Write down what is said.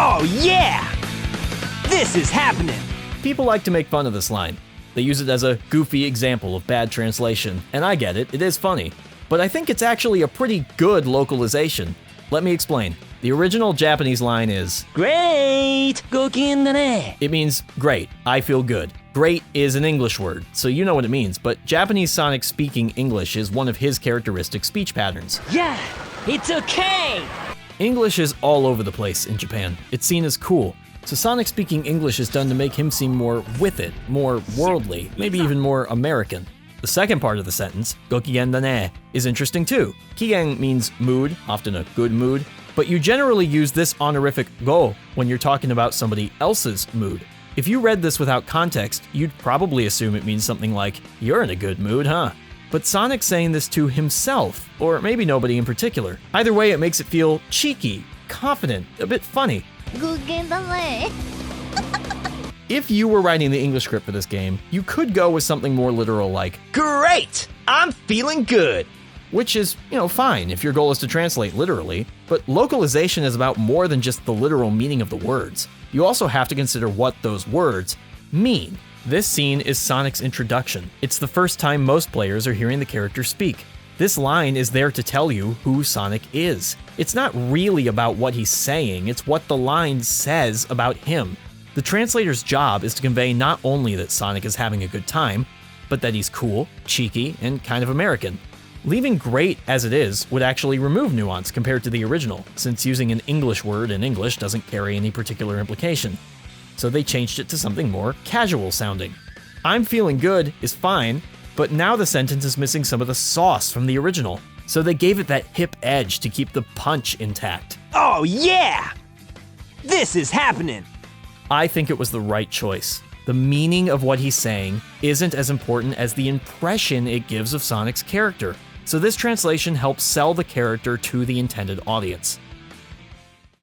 Oh yeah! This is happening! People like to make fun of this line. They use it as a goofy example of bad translation, and I get it is funny. But I think it's actually a pretty good localization. Let me explain. The original Japanese line is, Great! Gokin da ne! it means great, I feel good. Great is an English word, so you know what it means, but Japanese Sonic speaking English is one of his characteristic speech patterns. Yeah! It's okay! English is all over the place in Japan. It's seen as cool. So Sonic speaking English is done to make him seem more with it, more worldly, maybe even more American. The second part of the sentence, Gokigen da ne, is interesting too. Kigen means mood, often a good mood, but you generally use this honorific go when you're talking about somebody else's mood. If you read this without context, you'd probably assume it means something like, you're in a good mood, huh? But Sonic's saying this to himself, or maybe nobody in particular. Either way, it makes it feel cheeky, confident, a bit funny. If you were writing the English script for this game, you could go with something more literal like, Great! I'm feeling good! which is, fine if your goal is to translate literally, but localization is about more than just the literal meaning of the words. You also have to consider what those words mean. This scene is Sonic's introduction. It's the first time most players are hearing the character speak. This line is there to tell you who Sonic is. It's not really about what he's saying, it's what the line says about him. The translator's job is to convey not only that Sonic is having a good time, but that he's cool, cheeky, and kind of American. Leaving great as it is would actually remove nuance compared to the original, since using an English word in English doesn't carry any particular implication. So they changed it to something more casual sounding. I'm feeling good is fine, but now the sentence is missing some of the sauce from the original. So they gave it that hip edge to keep the punch intact. Oh yeah! This is happening! I think it was the right choice. The meaning of what he's saying isn't as important as the impression it gives of Sonic's character. So this translation helps sell the character to the intended audience.